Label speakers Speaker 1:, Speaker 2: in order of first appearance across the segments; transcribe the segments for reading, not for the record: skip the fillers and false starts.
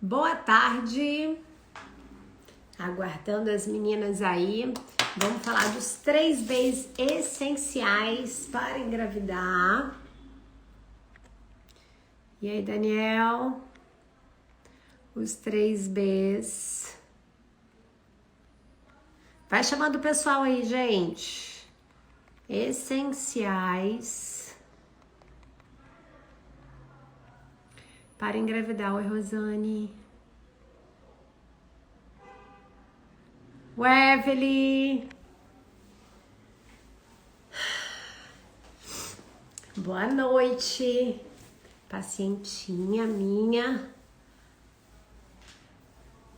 Speaker 1: Boa tarde, aguardando as meninas aí. Vamos falar dos 3 Bs essenciais para engravidar. E aí, Daniel? Os 3 Bs. Vai chamando o pessoal aí, gente. Essenciais para engravidar. Oi, Rosane. Wesley. Boa noite. Pacientinha minha.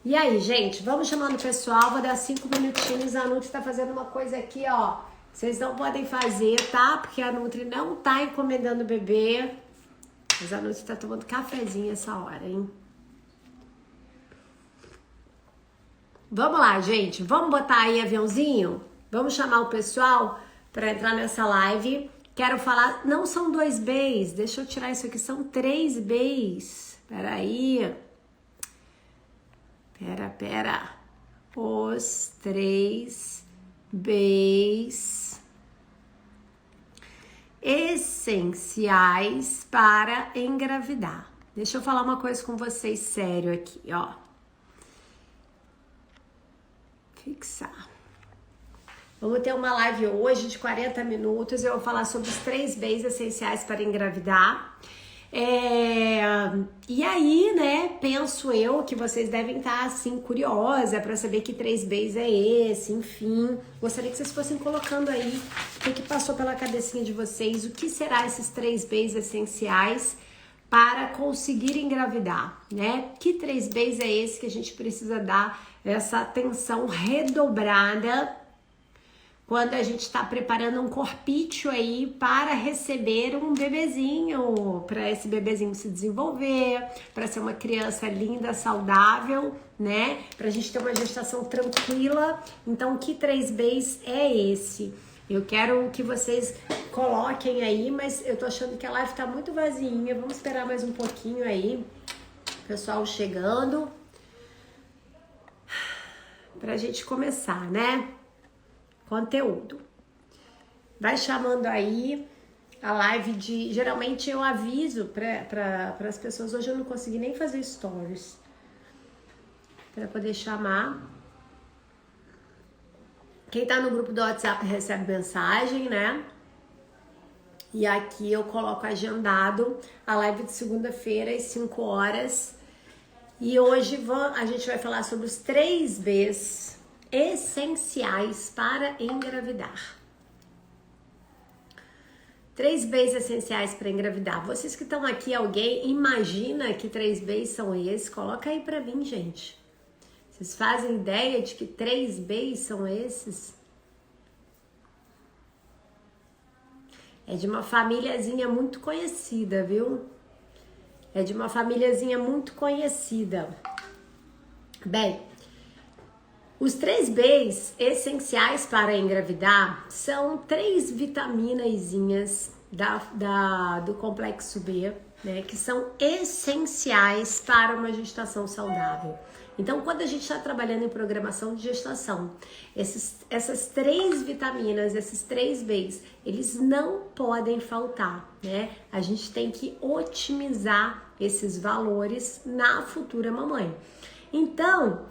Speaker 1: E aí, gente, vamos chamando o pessoal. Vou dar 5 minutinhos. A Nutri tá fazendo uma coisa aqui, ó. Vocês não podem fazer, tá? Porque a Nutri não tá encomendando o bebê. Mas a Nutri tá tomando cafezinho essa hora, hein? Vamos lá, gente. Vamos botar aí aviãozinho? Vamos chamar o pessoal para entrar nessa live. Quero falar... Não são 2 Bs. Deixa eu tirar isso aqui. São 3 Bs. Peraí. Pera. Os 3 Bs essenciais para engravidar. Deixa eu falar uma coisa com vocês sério aqui, ó. Fixar. Vamos ter uma live hoje de 40 minutos. Eu vou falar sobre os 3 Bs essenciais para engravidar. E aí, né, penso eu que vocês devem estar, assim, curiosa para saber que 3 Bs é esse, enfim. Gostaria que vocês fossem colocando aí o que passou pela cabecinha de vocês, o que será esses 3 Bs essenciais para conseguir engravidar, né? Que 3 Bs é esse que a gente precisa dar essa atenção redobrada quando a gente está preparando um corpício aí para receber um bebezinho, para esse bebezinho se desenvolver, para ser uma criança linda, saudável, né? Para a gente ter uma gestação tranquila. Então, que 3 Bs é esse? Eu quero que vocês coloquem aí, mas eu tô achando que a live tá muito vazinha. Vamos esperar mais um pouquinho aí, pessoal chegando, pra gente começar, né? Conteúdo. Vai chamando aí a live de... Geralmente eu aviso para as pessoas. Hoje eu não consegui nem fazer stories para poder chamar. Quem tá no grupo do WhatsApp recebe mensagem, né? E aqui eu coloco agendado a live de segunda-feira às 5 horas. E hoje a gente vai falar sobre os 3 Bs essenciais para engravidar. 3 Bs essenciais para engravidar. Vocês que estão aqui, alguém imagina que 3 Bs são esses? Coloca aí para mim, gente. Vocês fazem ideia de que 3 Bs são esses? É de uma famíliazinha muito conhecida, viu? É de uma famíliazinha muito conhecida. Bem, os 3 Bs essenciais para engravidar são 3 vitaminazinhas do complexo B, né, que são essenciais para uma gestação saudável. Então, quando a gente está trabalhando em programação de gestação, essas 3 vitaminas, esses 3 Bs, eles não podem faltar, né? A gente tem que otimizar esses valores na futura mamãe. Então,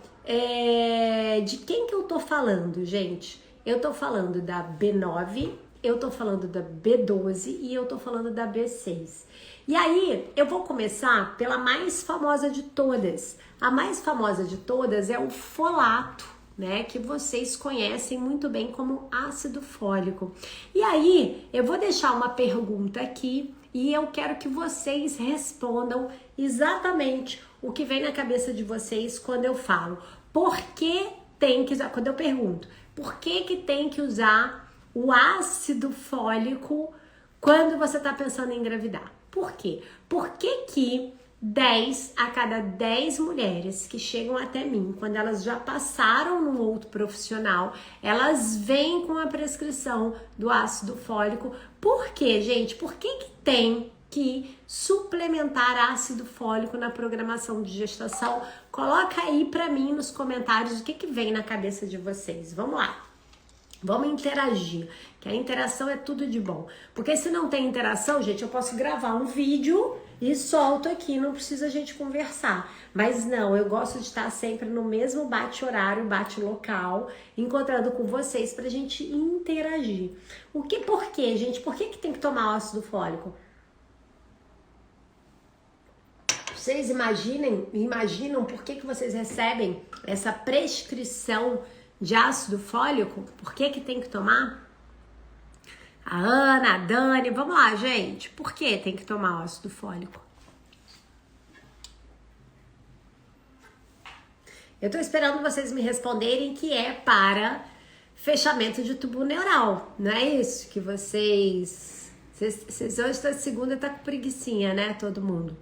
Speaker 1: de quem que eu tô falando, gente? Eu tô falando da B9, eu tô falando da B12 e eu tô falando da B6. E aí, eu vou começar pela mais famosa de todas. A mais famosa de todas é o folato, né? Que vocês conhecem muito bem como ácido fólico. E aí, eu vou deixar uma pergunta aqui e eu quero que vocês respondam exatamente o que vem na cabeça de vocês quando eu falo. Por que tem que usar? Quando eu pergunto, por que tem que usar o ácido fólico quando você está pensando em engravidar? Por quê? Por que 10 a cada 10 mulheres que chegam até mim, quando elas já passaram num outro profissional, elas vêm com a prescrição do ácido fólico? Por quê, gente? Por que tem que suplementar ácido fólico na programação de gestação? Coloca aí pra mim nos comentários o que vem na cabeça de vocês. Vamos lá. Vamos interagir, que a interação é tudo de bom. Porque se não tem interação, gente, eu posso gravar um vídeo e solto aqui, não precisa a gente conversar. Mas não, eu gosto de estar sempre no mesmo bate-horário, bate-local, encontrando com vocês pra gente interagir. Por quê, gente? Por que tem que tomar ácido fólico? Vocês imaginam por que vocês recebem essa prescrição de ácido fólico? Por que tem que tomar? A Ana, a Dani, vamos lá, gente. Por que tem que tomar ácido fólico? Eu tô esperando vocês me responderem que é para fechamento de tubo neural. Não é isso que vocês hoje está segunda, tá com preguicinha, né, todo mundo?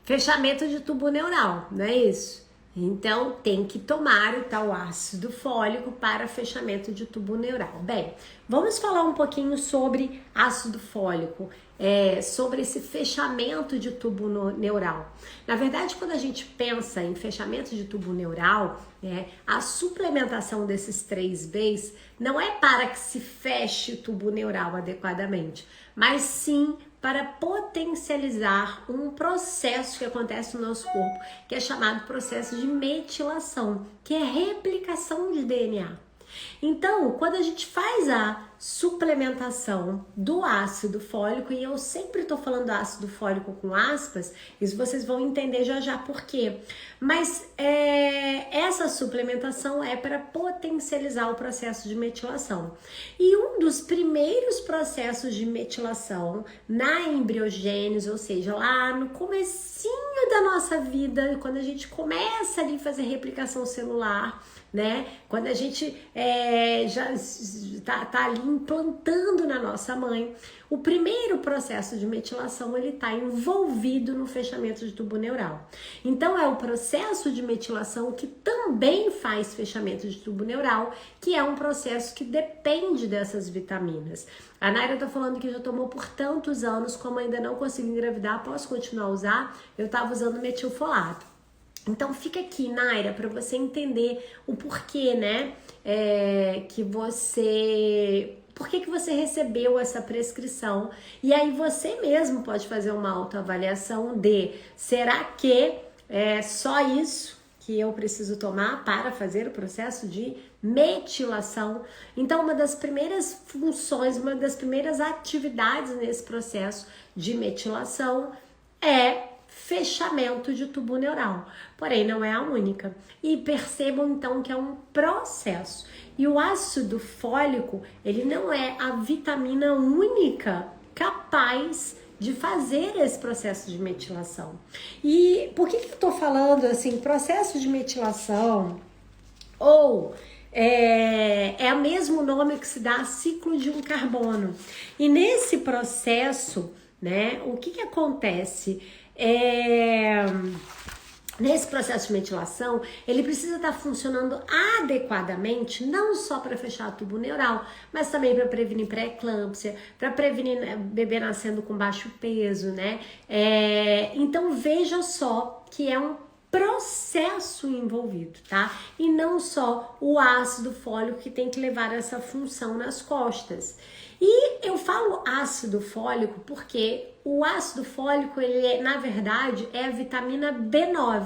Speaker 1: Fechamento de tubo neural, não é isso? Então, tem que tomar o tal ácido fólico para fechamento de tubo neural. Bem, vamos falar um pouquinho sobre ácido fólico, sobre esse fechamento de tubo neural. Na verdade, quando a gente pensa em fechamento de tubo neural, a suplementação desses 3Bs não é para que se feche o tubo neural adequadamente, mas sim para potencializar um processo que acontece no nosso corpo, que é chamado processo de metilação, que é replicação de DNA. Então, quando a gente faz a suplementação do ácido fólico, e eu sempre tô falando ácido fólico com aspas, isso vocês vão entender já já por quê. Mas essa suplementação é para potencializar o processo de metilação. E um dos primeiros processos de metilação na embriogênese, ou seja, lá no comecinho da nossa vida, quando a gente começa ali a fazer replicação celular, né? Quando a gente já tá ali implantando na nossa mãe, o primeiro processo de metilação ele está envolvido no fechamento de tubo neural. Então é o processo de metilação que também faz fechamento de tubo neural, que é um processo que depende dessas vitaminas. A Naira tá falando que já tomou por tantos anos, como ainda não consegui engravidar, posso continuar a usar? Eu tava usando metilfolato. Então fica aqui, Naira, para você entender o porquê, né, por que você recebeu essa prescrição. E aí você mesmo pode fazer uma autoavaliação de, será que é só isso que eu preciso tomar para fazer o processo de metilação? Então, uma das primeiras funções, uma das primeiras atividades nesse processo de metilação é fechamento de tubo neural, porém não é a única. E percebam então que é um processo. E o ácido fólico, ele não é a vitamina única capaz de fazer esse processo de metilação. E por que eu tô falando assim, processo de metilação ou é o mesmo nome que se dá a ciclo de um carbono. E nesse processo, né, o que acontece? Nesse processo de metilação, ele precisa estar funcionando adequadamente, não só para fechar o tubo neural, mas também para prevenir pré-eclâmpsia, para prevenir bebê nascendo com baixo peso, né? Então veja só que é um processo envolvido, tá? E não só o ácido fólico que tem que levar essa função nas costas. E eu falo ácido fólico porque o ácido fólico, ele na verdade, é a vitamina B9.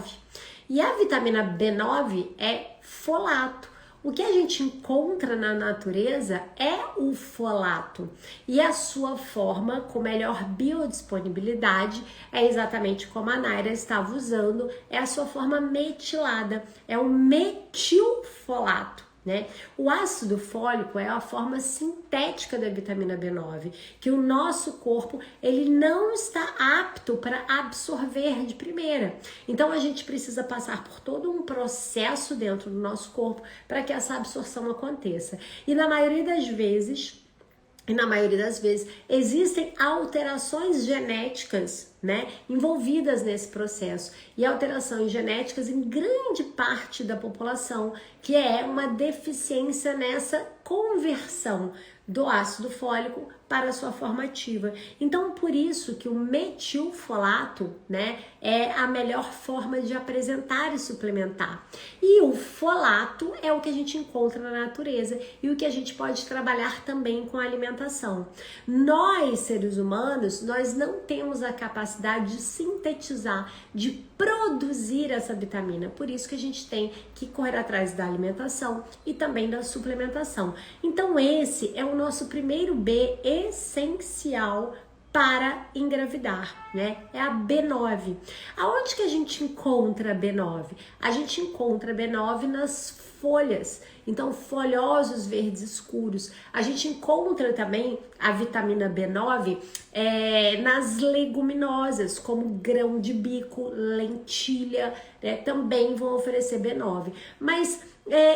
Speaker 1: E a vitamina B9 é folato. O que a gente encontra na natureza é o folato. E a sua forma com melhor biodisponibilidade é exatamente como a Naira estava usando, é a sua forma metilada, é o metilfolato. Né? O ácido fólico é a forma sintética da vitamina B9, que o nosso corpo ele não está apto para absorver de primeira. Então a gente precisa passar por todo um processo dentro do nosso corpo para que essa absorção aconteça. E na maioria das vezes, existem alterações genéticas, né, envolvidas nesse processo. E alterações genéticas em grande parte da população, que é uma deficiência nessa conversão do ácido fólico para a sua forma ativa. Então, por isso que o metilfolato, né, é a melhor forma de apresentar e suplementar. E o folato é o que a gente encontra na natureza e o que a gente pode trabalhar também com a alimentação. Nós, seres humanos, nós não temos a capacidade de sintetizar, de produzir essa vitamina. Por isso que a gente tem que correr atrás da alimentação e também da suplementação. Então, esse é o nosso primeiro B essencial para engravidar, né? É a B9. Aonde que a gente encontra a B9? A gente encontra a B9 nas folhas, então folhosos verdes escuros. A gente encontra também a vitamina B9 nas leguminosas, como grão de bico, lentilha, né? Também vão oferecer B9. Mas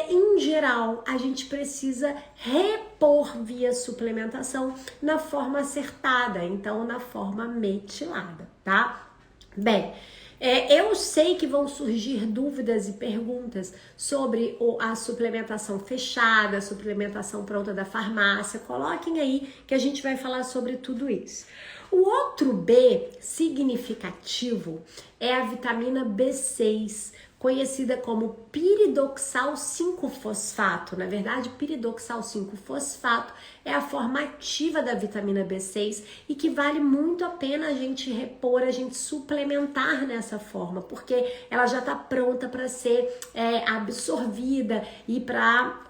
Speaker 1: em geral, a gente precisa repor via suplementação na forma acertada, então na forma metilada, tá? Bem, eu sei que vão surgir dúvidas e perguntas sobre a suplementação fechada, a suplementação pronta da farmácia. Coloquem aí que a gente vai falar sobre tudo isso. O outro B significativo é a vitamina B6, conhecida como piridoxal 5-fosfato. Na verdade, piridoxal 5-fosfato é a forma ativa da vitamina B6 e que vale muito a pena a gente repor, a gente suplementar nessa forma, porque ela já está pronta para ser absorvida e para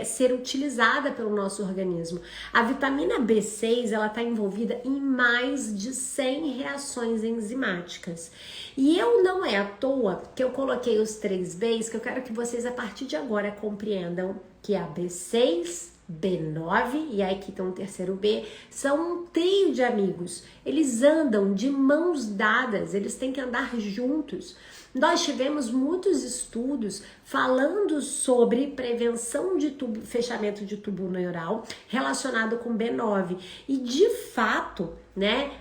Speaker 1: ser utilizada pelo nosso organismo. A vitamina B6 ela está envolvida em mais de 100 reações enzimáticas. E não é à toa que eu coloquei os 3 Bs, que eu quero que vocês a partir de agora compreendam que a B6, B9 e aí aqui tem um terceiro B, são um trio de amigos. Eles andam de mãos dadas, eles têm que andar juntos. Nós tivemos muitos estudos falando sobre prevenção de fechamento de tubo neural relacionado com B9 e de fato, né,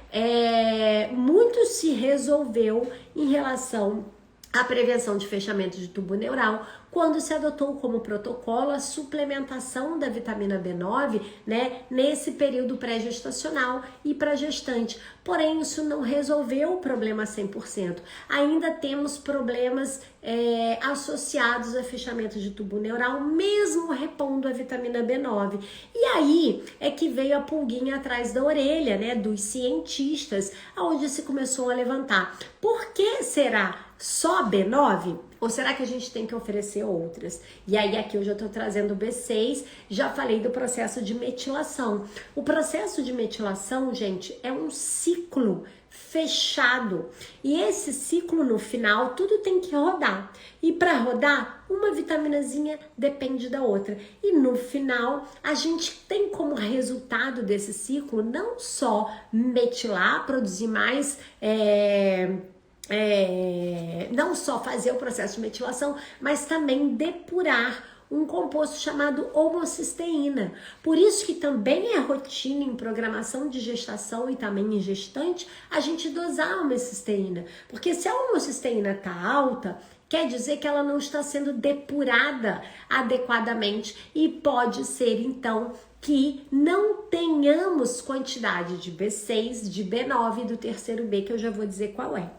Speaker 1: muito se resolveu em relação à prevenção de fechamento de tubo neural quando se adotou como protocolo a suplementação da vitamina B9, né, nesse período pré-gestacional e para gestante. Porém, isso não resolveu o problema 100%. Ainda temos problemas associados a fechamento de tubo neural, mesmo repondo a vitamina B9. E aí é que veio a pulguinha atrás da orelha, né, dos cientistas, onde se começou a levantar. Por que será só B9? Ou será que a gente tem que oferecer outras? E aí aqui eu já estou trazendo o B6, já falei do processo de metilação. O processo de metilação, gente, é um ciclo fechado. E esse ciclo no final, tudo tem que rodar. E para rodar, uma vitaminazinha depende da outra. E no final, a gente tem como resultado desse ciclo não só metilar, produzir mais... não só fazer o processo de metilação, mas também depurar um composto chamado homocisteína. Por isso que também é rotina em programação de gestação e também em gestante a gente dosar a homocisteína. Porque se a homocisteína está alta, quer dizer que ela não está sendo depurada adequadamente e pode ser então que não tenhamos quantidade de B6, de B9 e do terceiro B, que eu já vou dizer qual é.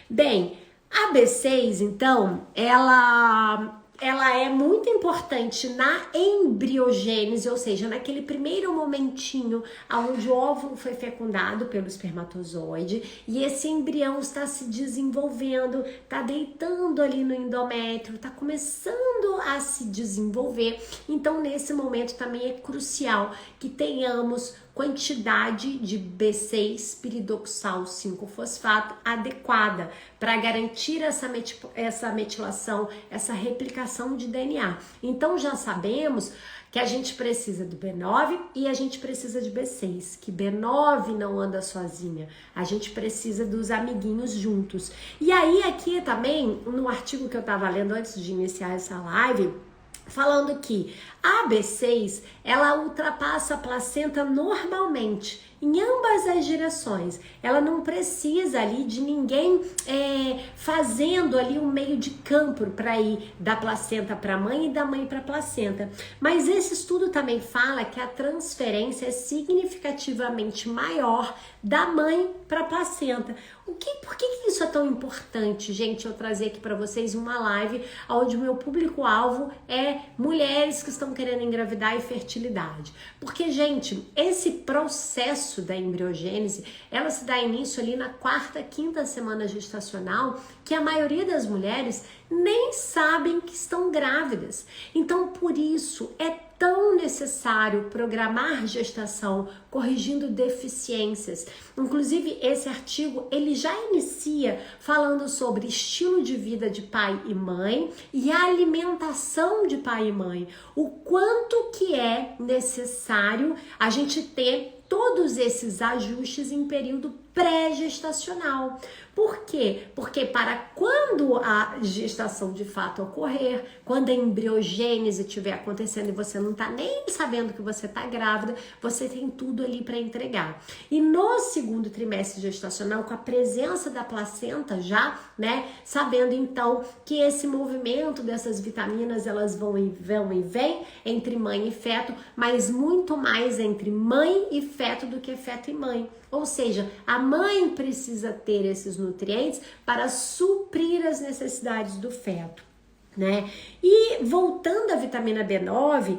Speaker 1: Bem, a B6, então, ela é muito importante na embriogênese, ou seja, naquele primeiro momentinho onde o óvulo foi fecundado pelo espermatozoide e esse embrião está se desenvolvendo, está deitando ali no endométrio, está começando a se desenvolver. Então, nesse momento também é crucial que tenhamos quantidade de B6 piridoxal 5-fosfato adequada para garantir essa metilação, essa replicação de DNA. Então já sabemos que a gente precisa do B9 e a gente precisa de B6, que B9 não anda sozinha, a gente precisa dos amiguinhos juntos. E aí aqui também, no artigo que eu estava lendo antes de iniciar essa live, falando que a B6, ela ultrapassa a placenta normalmente em ambas as direções. Ela não precisa ali de ninguém fazendo ali um meio de campo para ir da placenta para a mãe e da mãe para a placenta. Mas esse estudo também fala que a transferência é significativamente maior da mãe para a placenta. Por que isso é tão importante, gente? Eu trazer aqui para vocês uma live onde o meu público-alvo é mulheres que estão querendo engravidar e fertilidade. Porque, gente, esse processo da embriogênese, ela se dá início ali na 4ª, 5ª semana gestacional, que a maioria das mulheres nem sabem que estão grávidas. Então, por isso, é tão necessário programar gestação, corrigindo deficiências. Inclusive, esse artigo, ele já inicia falando sobre estilo de vida de pai e mãe e a alimentação de pai e mãe. O quanto que é necessário a gente ter todos esses ajustes em período pré-gestacional. Por quê? Porque para quando a gestação de fato ocorrer, quando a embriogênese estiver acontecendo e você não está nem sabendo que você está grávida, você tem tudo ali para entregar. E no 2º trimestre gestacional, com a presença da placenta já, né, sabendo então que esse movimento dessas vitaminas, elas vão e vêm entre mãe e feto, mas muito mais entre mãe e feto do que feto e mãe. Ou seja, a mãe precisa ter esses nutrientes para suprir as necessidades do feto, né? E voltando à vitamina B9,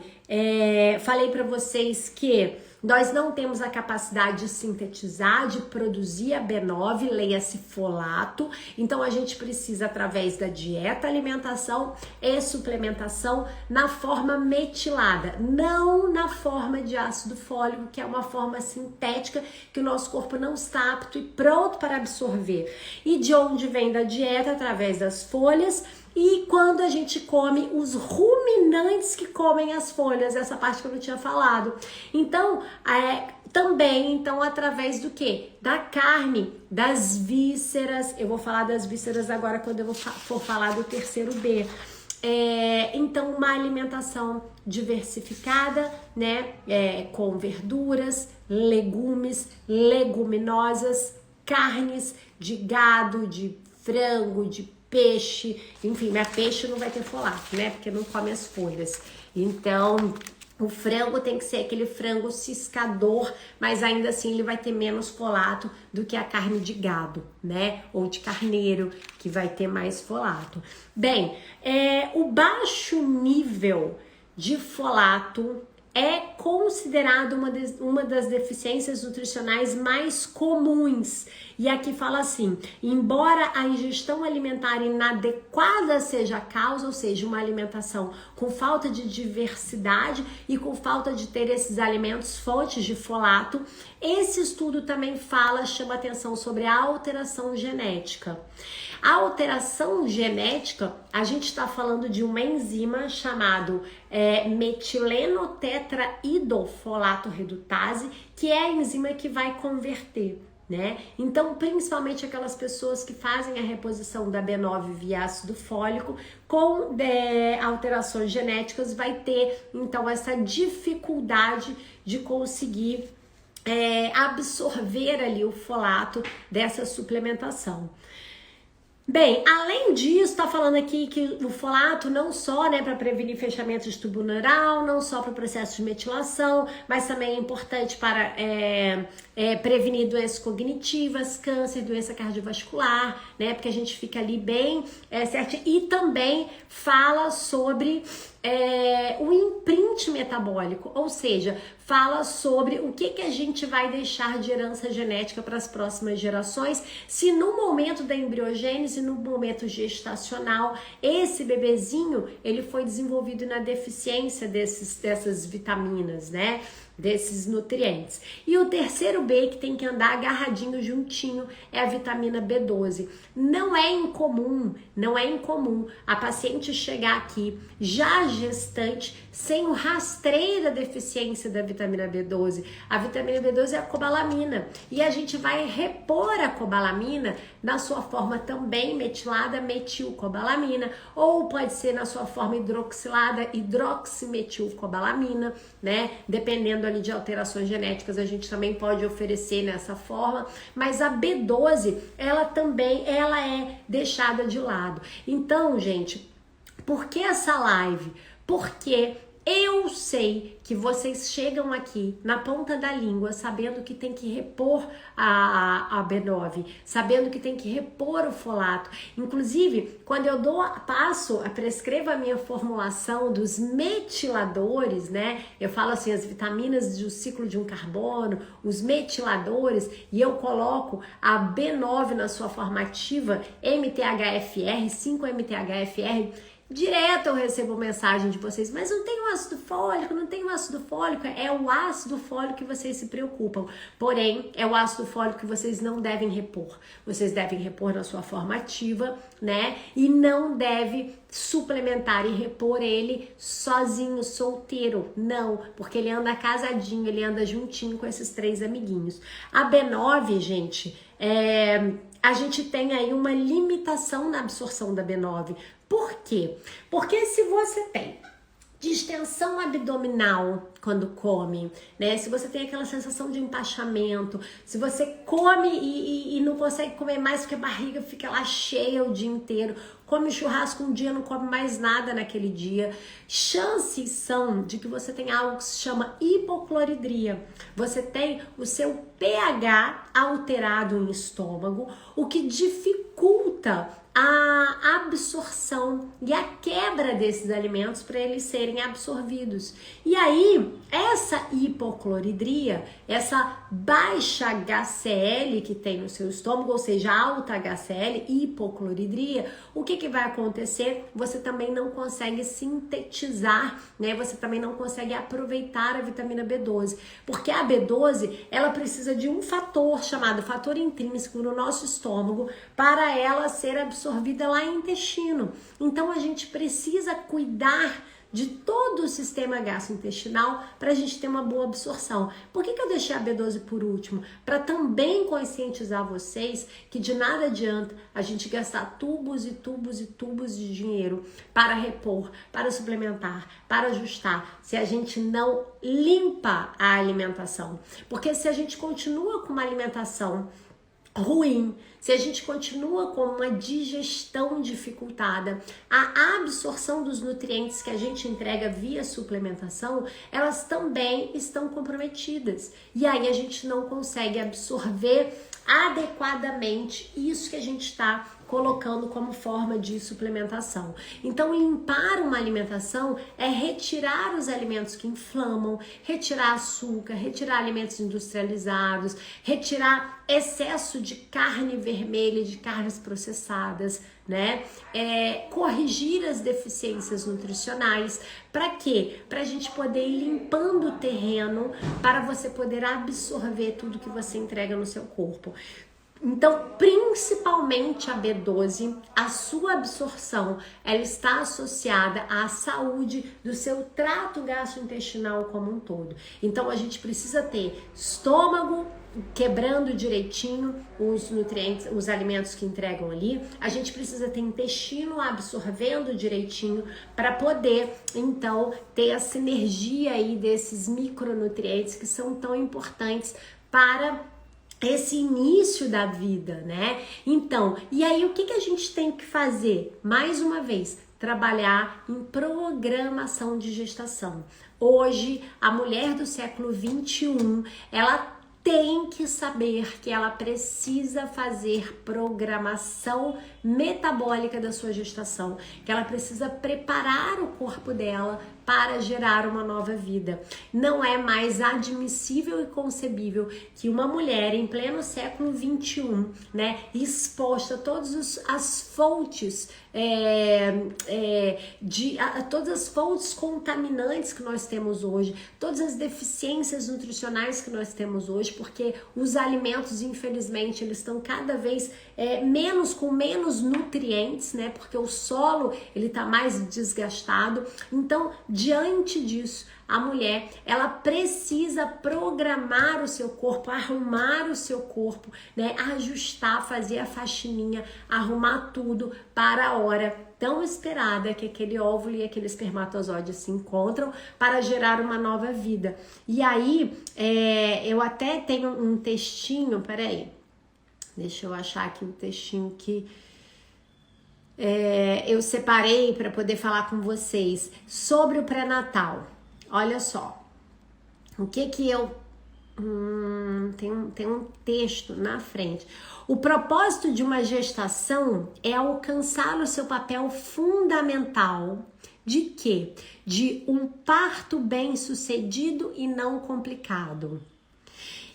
Speaker 1: falei para vocês que nós não temos a capacidade de sintetizar, de produzir a B9, leia-se folato. Então a gente precisa, através da dieta, alimentação e suplementação, na forma metilada, não na forma de ácido fólico, que é uma forma sintética que o nosso corpo não está apto e pronto para absorver. E de onde vem da dieta? Através das folhas. E quando a gente come os ruminantes que comem as folhas, essa parte que eu não tinha falado. Então, também, através do quê? Da carne, das vísceras. Eu vou falar das vísceras agora quando eu for falar do terceiro B. Então, uma alimentação diversificada, né? Com verduras, legumes, leguminosas, carnes de gado, de frango, de peixe, enfim, mas peixe não vai ter folato, né? Porque não come as folhas. Então, o frango tem que ser aquele frango ciscador, mas ainda assim ele vai ter menos folato do que a carne de gado, né? Ou de carneiro, que vai ter mais folato. Bem, o baixo nível de folato é considerado uma das deficiências nutricionais mais comuns. E aqui fala assim: embora a ingestão alimentar inadequada seja a causa, ou seja, uma alimentação com falta de diversidade e com falta de ter esses alimentos fontes de folato, esse estudo também chama atenção sobre a alteração genética. A alteração genética, a gente está falando de uma enzima chamado metilenotetraidofolato redutase, que é a enzima que vai converter, né? Então, principalmente aquelas pessoas que fazem a reposição da B9 via ácido fólico com alterações genéticas vai ter, então, essa dificuldade de conseguir absorver ali o folato dessa suplementação. Bem, além disso, tá falando aqui que o folato não só, né, para prevenir fechamento de tubo neural, não só para o processo de metilação, mas também é importante para prevenir doenças cognitivas, câncer, doença cardiovascular, né, porque a gente fica ali bem certo. E também fala sobre o imprint metabólico, ou seja, fala sobre o que a gente vai deixar de herança genética para as próximas gerações, se no momento da embriogênese, no momento gestacional, esse bebezinho, ele foi desenvolvido na deficiência dessas vitaminas, né? Desses nutrientes. E o terceiro B, que tem que andar agarradinho juntinho, é a vitamina B12. Não é incomum a paciente chegar aqui já gestante sem o rastreio da deficiência da vitamina B12. A vitamina B12 é a cobalamina e a gente vai repor a cobalamina na sua forma também metilada, metilcobalamina, ou pode ser na sua forma hidroxilada, hidroximetilcobalamina, né? Dependendo dependendo ali de alterações genéticas, a gente também pode oferecer nessa forma, mas a B12, ela também, ela é deixada de lado. Então, gente, por que essa live? Porque eu sei que vocês chegam aqui na ponta da língua sabendo que tem que repor a B9, sabendo que tem que repor o folato. Inclusive, quando eu prescrevo a minha formulação dos metiladores, né? Eu falo assim, as vitaminas do ciclo de um carbono, os metiladores, e eu coloco a B9 na sua formativa, MTHFR, 5-MTHFR, direto eu recebo mensagem de vocês, mas não tem o ácido fólico, não tem o ácido fólico. É o ácido fólico que vocês se preocupam, porém é o ácido fólico que vocês não devem repor. Vocês devem repor na sua formativa, né? E não deve suplementar e repor ele sozinho, solteiro, não, porque ele anda casadinho, ele anda juntinho com esses 3 amiguinhos. A B9, gente, a gente tem aí uma limitação na absorção da B9. Por quê? Porque se você tem distensão abdominal quando come, né? Se você tem aquela sensação de empachamento, se você come e não consegue comer mais porque a barriga fica lá cheia o dia inteiro, come churrasco um dia, não come mais nada naquele dia, chances são de que você tenha algo que se chama hipocloridria. Você tem o seu pH alterado em estômago, o que dificulta a absorção e a quebra desses alimentos para eles serem absorvidos. E aí, essa hipocloridria, essa baixa HCl que tem no seu estômago, ou seja, alta HCl, hipocloridria, o que vai acontecer? Você também não consegue sintetizar, né? Você também não consegue aproveitar a vitamina B12, porque a B12, ela precisa de um fator chamado fator intrínseco no nosso estômago para ela ser absorvida lá no intestino. Então a gente precisa cuidar de todo o sistema gastrointestinal para a gente ter uma boa absorção. Por que eu deixei a B12 por último? Para também conscientizar vocês que de nada adianta a gente gastar tubos e tubos e tubos de dinheiro para repor, para suplementar, para ajustar, se a gente não limpa a alimentação. Porque se a gente continua com uma alimentação ruim, se a gente continua com uma digestão dificultada, a absorção dos nutrientes que a gente entrega via suplementação, elas também estão comprometidas. E aí a gente não consegue absorver adequadamente isso que a gente está colocando como forma de suplementação. Então, limpar uma alimentação é retirar os alimentos que inflamam, retirar açúcar, retirar alimentos industrializados, retirar excesso de carne vermelha e de carnes processadas, né? Corrigir as deficiências nutricionais. Para quê? Para a gente poder ir limpando o terreno, para você poder absorver tudo que você entrega no seu corpo. Então, principalmente a B12, a sua absorção, ela está associada à saúde do seu trato gastrointestinal como um todo. Então, a gente precisa ter estômago quebrando direitinho os nutrientes, os alimentos que entregam ali. A gente precisa ter intestino absorvendo direitinho para poder, então, ter a sinergia aí desses micronutrientes que são tão importantes para esse início da vida, né? Então, e aí o que a gente tem que fazer? Mais uma vez, trabalhar em programação de gestação. Hoje, a mulher do século 21, ela tem que saber que ela precisa fazer programação metabólica da sua gestação, que ela precisa preparar o corpo dela para gerar uma nova vida. Não é mais admissível e concebível que uma mulher em pleno século 21, né, exposta a todas as fontes todas as fontes contaminantes que nós temos hoje, todas as deficiências nutricionais que nós temos hoje, porque os alimentos, infelizmente, eles estão cada vez com menos nutrientes, né? Porque o solo ele tá mais desgastado. Então, Diante disso, a mulher, ela precisa programar o seu corpo, arrumar o seu corpo, né? Ajustar, fazer a faxininha, arrumar tudo para a hora tão esperada que aquele óvulo e aquele espermatozoide se encontram para gerar uma nova vida. E aí, eu até tenho um textinho, peraí, deixa eu achar aqui o textinho que eu separei para poder falar com vocês sobre o pré-natal. Olha só, o que eu... tem um texto na frente. O propósito de uma gestação é alcançar o seu papel fundamental de quê? De um parto bem-sucedido e não complicado,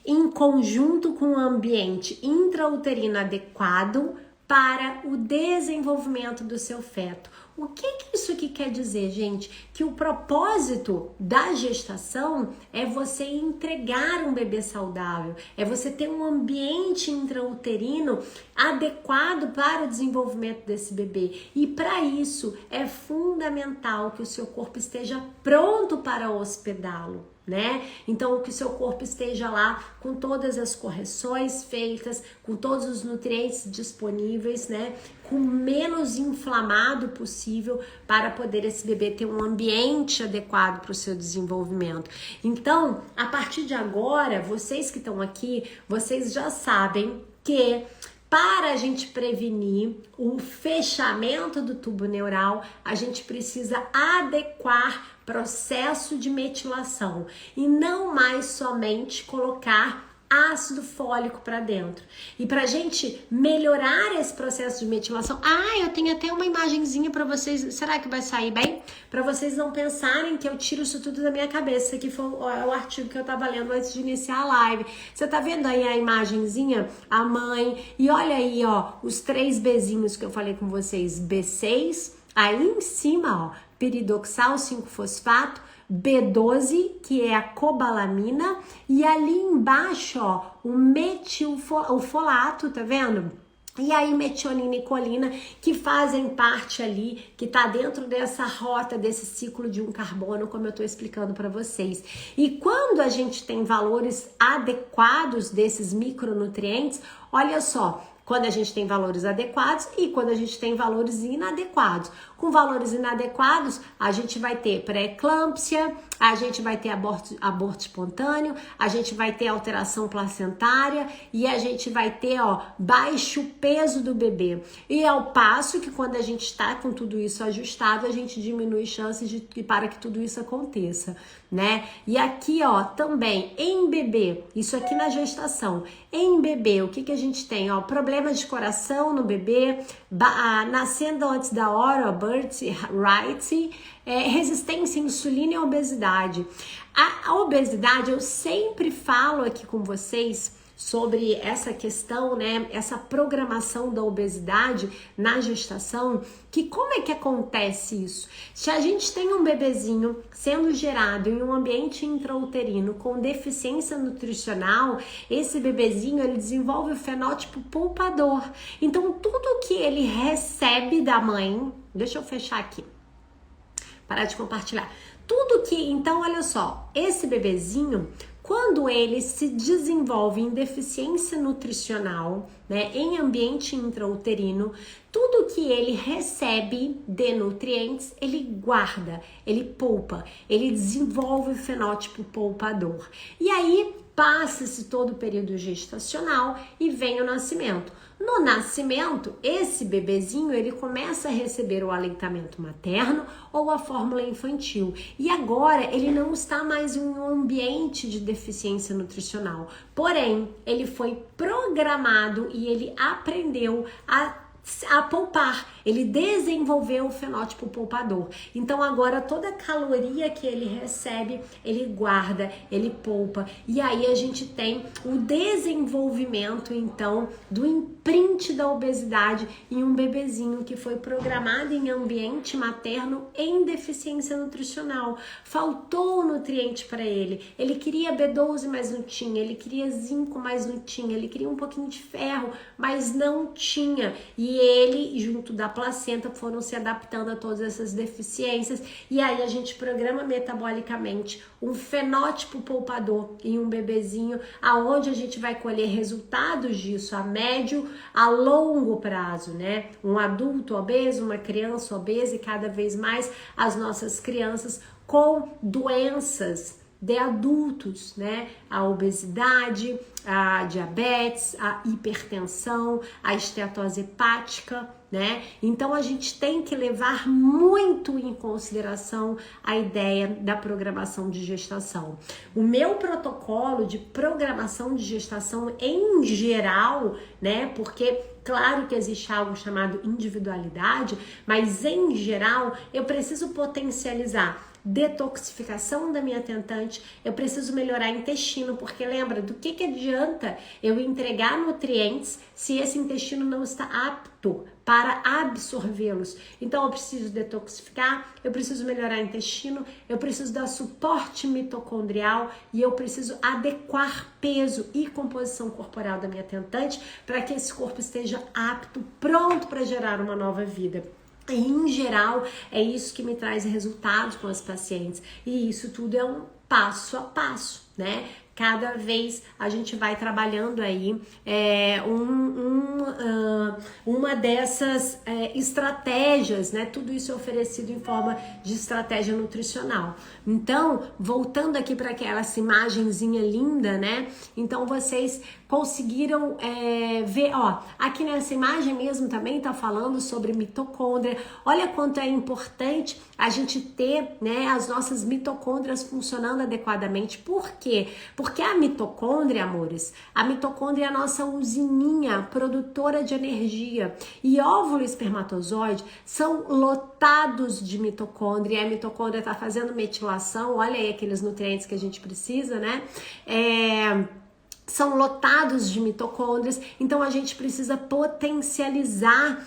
Speaker 1: em conjunto com um ambiente intrauterino adequado para o desenvolvimento do seu feto. O que isso aqui quer dizer, gente? Que o propósito da gestação é você entregar um bebê saudável, é você ter um ambiente intrauterino adequado para o desenvolvimento desse bebê. E para isso é fundamental que o seu corpo esteja pronto para hospedá-lo, né? Então, que o seu corpo esteja lá com todas as correções feitas, com todos os nutrientes disponíveis, né? Com menos inflamado possível para poder esse bebê ter um ambiente adequado para o seu desenvolvimento. Então, a partir de agora, vocês que estão aqui, vocês já sabem que para a gente prevenir o fechamento do tubo neural, a gente precisa adequar processo de metilação e não mais somente colocar ácido fólico para dentro. E pra gente melhorar esse processo de metilação, eu tenho até uma imagenzinha para vocês, será que vai sair bem? Para vocês não pensarem que eu tiro isso tudo da minha cabeça. Isso aqui foi o artigo que eu tava lendo antes de iniciar a live. Você tá vendo aí a imagenzinha? A mãe, e olha aí, ó, os 3 Bzinhos que eu falei com vocês, B6, aí em cima, ó, piridoxal 5-fosfato, B12, que é a cobalamina, e ali embaixo, ó, o folato, tá vendo? E aí metionina e colina, que fazem parte ali, que tá dentro dessa rota, desse ciclo de um carbono, como eu tô explicando para vocês. E quando a gente tem valores adequados desses micronutrientes, olha só, quando a gente tem valores adequados e quando a gente tem valores inadequados. Com valores inadequados, a gente vai ter pré-eclâmpsia, a gente vai ter aborto espontâneo, a gente vai ter alteração placentária e a gente vai ter, ó, baixo peso do bebê. E ao passo que quando a gente está com tudo isso ajustado, a gente diminui chances para que tudo isso aconteça, né? E aqui, ó, também em bebê, isso aqui na gestação, em bebê, o que a gente tem, ó, problema de coração no bebê, nascendo antes da hora, birth rate, resistência à insulina e obesidade. A obesidade, eu sempre falo aqui com vocês sobre essa questão, né, essa programação da obesidade na gestação, que como é que acontece isso? Se a gente tem um bebezinho sendo gerado em um ambiente intrauterino com deficiência nutricional, esse bebezinho, ele desenvolve o fenótipo poupador. Então, tudo que ele recebe da mãe, deixa eu fechar aqui, parar de compartilhar, tudo que, então, olha só, esse bebezinho, quando ele se desenvolve em deficiência nutricional, né, em ambiente intrauterino, tudo que ele recebe de nutrientes, ele guarda, ele poupa, ele desenvolve o fenótipo poupador. E aí, passa-se todo o período gestacional e vem o nascimento. No nascimento, esse bebezinho, ele começa a receber o aleitamento materno ou a fórmula infantil. E agora, ele não está mais em um ambiente de deficiência nutricional. Porém, ele foi programado e ele aprendeu a poupar, ele desenvolveu o fenótipo poupador. Então agora toda a caloria que ele recebe, ele guarda, ele poupa. E aí a gente tem o desenvolvimento então do imprint da obesidade em um bebezinho que foi programado em ambiente materno em deficiência nutricional. Faltou o nutriente para ele. Ele queria B12, mas não tinha. Ele queria zinco, mas não tinha. Ele queria um pouquinho de ferro, mas não tinha. E e ele, junto da placenta, foram se adaptando a todas essas deficiências, e aí a gente programa metabolicamente um fenótipo poupador em um bebezinho, aonde a gente vai colher resultados disso a médio, a longo prazo, né? Um adulto obeso, uma criança obesa e cada vez mais as nossas crianças com doenças de adultos, né? A obesidade, a diabetes, a hipertensão, a esteatose hepática, né? Então a gente tem que levar muito em consideração a ideia da programação de gestação. O meu protocolo de programação de gestação em geral, né? Porque claro que existe algo chamado individualidade, mas em geral eu preciso potencializar detoxificação da minha tentante, eu preciso melhorar intestino, porque lembra, do que adianta eu entregar nutrientes se esse intestino não está apto para absorvê-los? Então eu preciso detoxificar, eu preciso melhorar intestino, eu preciso dar suporte mitocondrial e eu preciso adequar peso e composição corporal da minha tentante para que esse corpo esteja apto, pronto para gerar uma nova vida. E, em geral, é isso que me traz resultados com as pacientes. E isso tudo é um passo a passo, né? Cada vez a gente vai trabalhando aí uma dessas estratégias, né? Tudo isso é oferecido em forma de estratégia nutricional. Então, voltando aqui para aquela imagenzinha linda, né? Então, vocês conseguiram ver, ó, aqui nessa imagem mesmo também tá falando sobre mitocôndria. Olha quanto é importante a gente ter, né, as nossas mitocôndrias funcionando adequadamente. Por quê? Porque a mitocôndria, amores, a mitocôndria é a nossa usininha produtora de energia. E óvulo e espermatozoide são lotados de mitocôndria. E a mitocôndria tá fazendo metilação, olha aí aqueles nutrientes que a gente precisa, né? São lotados de mitocôndrias, então a gente precisa potencializar,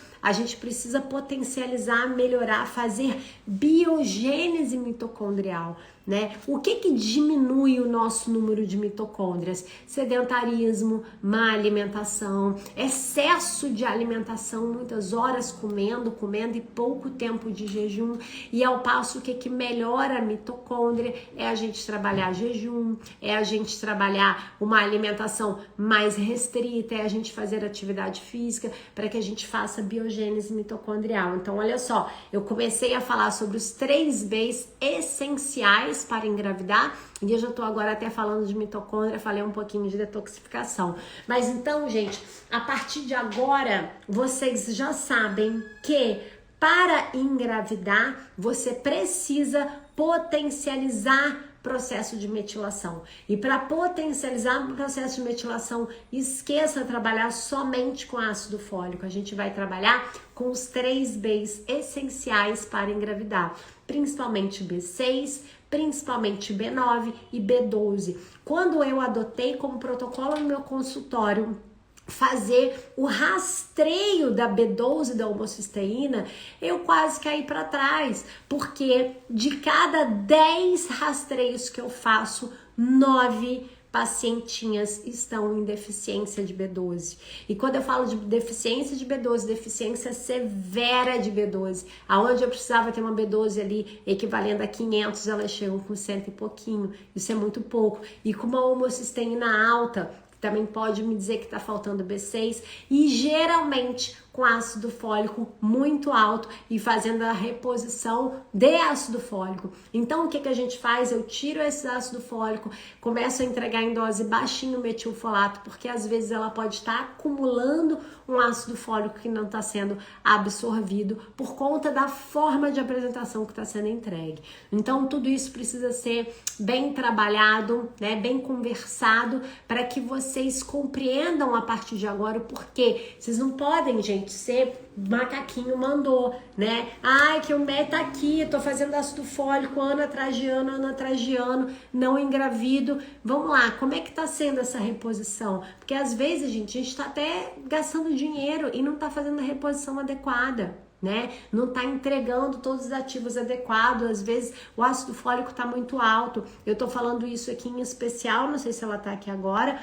Speaker 1: melhorar, fazer biogênese mitocondrial, né? O que diminui o nosso número de mitocôndrias? Sedentarismo, má alimentação, excesso de alimentação, muitas horas comendo e pouco tempo de jejum. E ao passo que melhora a mitocôndria é a gente trabalhar jejum, é a gente trabalhar uma alimentação mais restrita, é a gente fazer atividade física para que a gente faça biogênese mitocondrial. Então, olha só, eu comecei a falar sobre os 3 Bs essenciais para engravidar, e eu já tô agora até falando de mitocôndria, falei um pouquinho de detoxificação. Mas então, gente, a partir de agora, vocês já sabem que para engravidar, você precisa potencializar processo de metilação. E para potencializar o processo de metilação, esqueça trabalhar somente com ácido fólico. A gente vai trabalhar com os 3 Bs essenciais para engravidar, principalmente B6, principalmente B9 e B12. Quando eu adotei como protocolo no meu consultório fazer o rastreio da B12 da homocisteína, eu quase caí para trás, porque de cada 10 rastreios que eu faço, 9 pacientinhas estão em deficiência de B12. E quando eu falo de deficiência de B12, deficiência severa de B12, aonde eu precisava ter uma B12 ali equivalendo a 500, elas chegam com 100 e pouquinho. Isso é muito pouco. E com uma homocisteína alta, também pode me dizer que está faltando B6, e geralmente com ácido fólico muito alto e fazendo a reposição de ácido fólico. Então o que a gente faz? Eu tiro esse ácido fólico, começo a entregar em dose baixinho metilfolato, porque às vezes ela pode estar acumulando um ácido fólico que não está sendo absorvido por conta da forma de apresentação que está sendo entregue. Então tudo isso precisa ser bem trabalhado, né, bem conversado, para que vocês compreendam a partir de agora o porquê. Vocês não podem, gente, ser macaquinho mandou, né? Ai, que o MEI tá aqui, tô fazendo ácido fólico ano atrás de ano, não engravido. Vamos lá, como é que tá sendo essa reposição? Porque às vezes, gente, a gente tá até gastando dinheiro e não tá fazendo a reposição adequada, né? Não tá entregando todos os ativos adequados, às vezes o ácido fólico tá muito alto. Eu tô falando isso aqui em especial, não sei se ela tá aqui agora,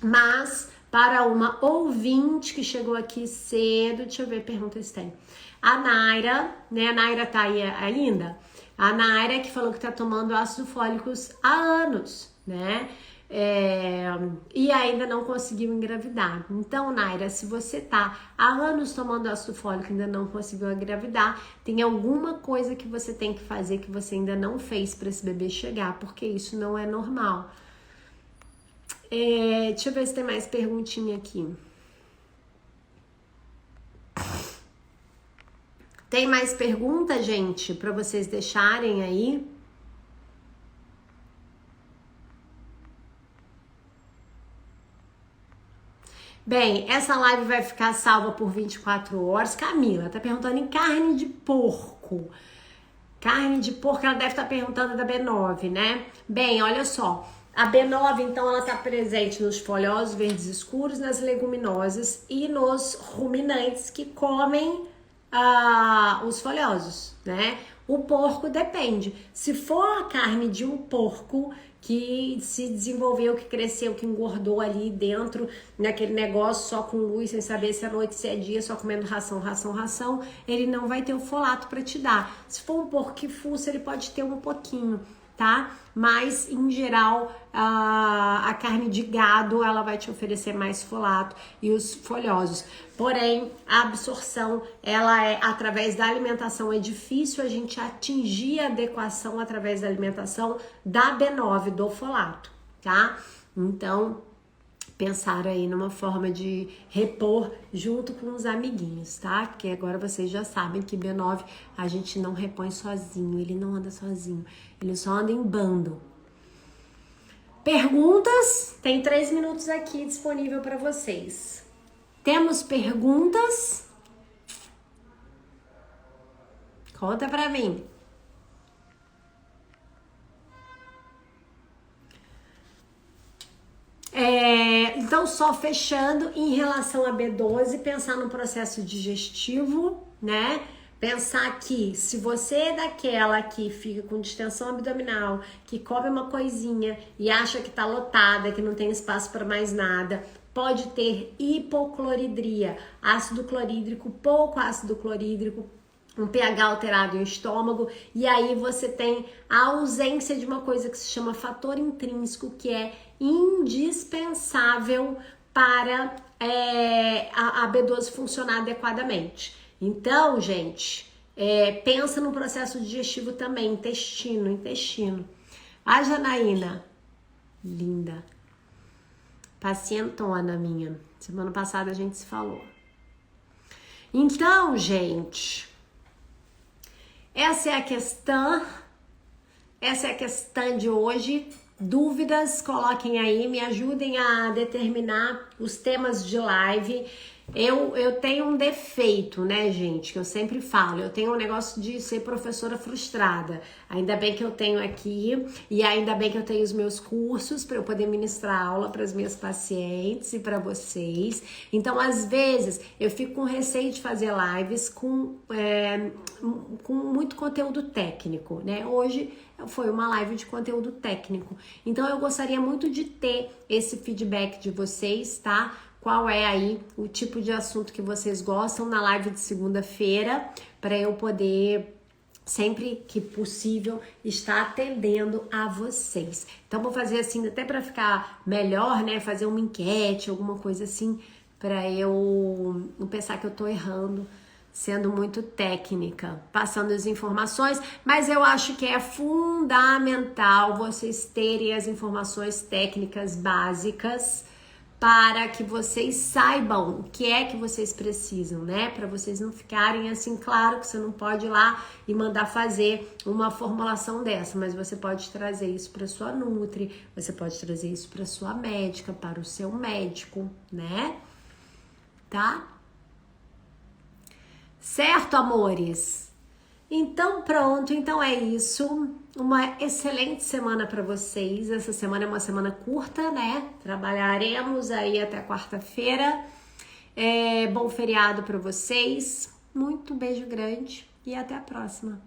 Speaker 1: mas para uma ouvinte que chegou aqui cedo. Deixa eu ver, pergunta se tem. A Naira, né? A Naira tá aí ainda? A Naira que falou que tá tomando ácido fólico há anos, né? E ainda não conseguiu engravidar. Então, Naira, se você tá há anos tomando ácido fólico e ainda não conseguiu engravidar, tem alguma coisa que você tem que fazer que você ainda não fez para esse bebê chegar, porque isso não é normal. Deixa eu ver se tem mais perguntinha aqui. Tem mais pergunta, gente, para vocês deixarem aí? Bem, essa live vai ficar salva por 24 horas. Camila tá perguntando em carne de porco. Carne de porco, ela deve estar perguntando da B9, né? Bem, olha só. A B9, então, ela tá presente nos folhosos verdes escuros, nas leguminosas e nos ruminantes que comem os folhosos, né? O porco depende. Se for a carne de um porco que se desenvolveu, que cresceu, que engordou ali dentro, naquele negócio só com luz, sem saber se é noite, se é dia, só comendo ração, ele não vai ter o folato para te dar. Se for um porco que fuça, ele pode ter um pouquinho, tá? Mas, em geral, a carne de gado, ela vai te oferecer mais folato e os folhosos. Porém, a absorção, ela é através da alimentação. É difícil a gente atingir a adequação através da alimentação da B9, do folato, tá? Então, pensar aí numa forma de repor junto com os amiguinhos, tá? Porque agora vocês já sabem que B9 a gente não repõe sozinho, ele não anda sozinho, ele só anda em bando. Perguntas? Tem 3 minutos aqui disponível para vocês. Temos perguntas? Conta pra mim. Então, só fechando, em relação a B12, pensar no processo digestivo, né? Pensar que se você é daquela que fica com distensão abdominal, que come uma coisinha e acha que tá lotada, que não tem espaço para mais nada, pode ter hipocloridria, ácido clorídrico, pouco ácido clorídrico, um pH alterado no estômago, e aí você tem a ausência de uma coisa que se chama fator intrínseco, que é indispensável para a B12 funcionar adequadamente. Então, gente, pensa no processo digestivo também, intestino. A Janaína, linda, pacientona minha, semana passada a gente se falou. Então, gente, essa é a questão de hoje. Dúvidas, coloquem aí, me ajudem a determinar os temas de live. Eu tenho um defeito, né, gente, que eu sempre falo. Eu tenho um negócio de ser professora frustrada. Ainda bem que eu tenho aqui e ainda bem que eu tenho os meus cursos para eu poder ministrar aula para as minhas pacientes e para vocês. Então, às vezes, eu fico com receio de fazer lives com muito conteúdo técnico, né? Hoje foi uma live de conteúdo técnico. Então, eu gostaria muito de ter esse feedback de vocês, tá? Qual é aí o tipo de assunto que vocês gostam na live de segunda-feira, para eu poder, sempre que possível, estar atendendo a vocês. Então, vou fazer assim, até para ficar melhor, né? Fazer uma enquete, alguma coisa assim, para eu não pensar que eu tô errando, sendo muito técnica, passando as informações, mas eu acho que é fundamental vocês terem as informações técnicas básicas para que vocês saibam o que é que vocês precisam, né? Para vocês não ficarem assim, claro que você não pode ir lá e mandar fazer uma formulação dessa, mas você pode trazer isso para sua nutri, você pode trazer isso para sua médica, para o seu médico, né? Tá? Certo, amores? Então, pronto. Então é isso. Uma excelente semana para vocês. Essa semana é uma semana curta, né? Trabalharemos aí até quarta-feira. Bom feriado para vocês. Muito beijo grande e até a próxima.